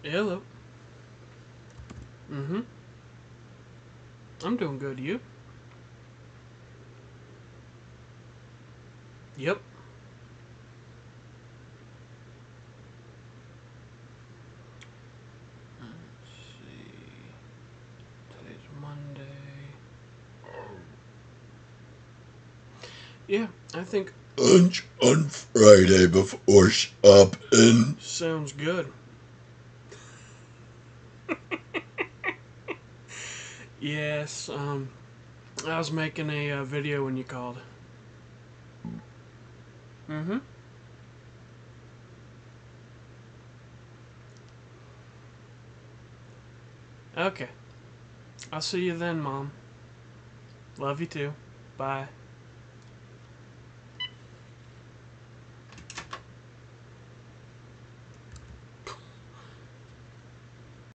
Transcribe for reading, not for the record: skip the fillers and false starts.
Hello. Mm-hmm. I'm doing good. You? Yep. Let's see. Today's Monday. Yeah, I think Lunch on Friday before shopping. sounds good. Yes, I was making a video when you called. Mm-hmm. Okay. I'll see you then, Mom. Love you too. Bye.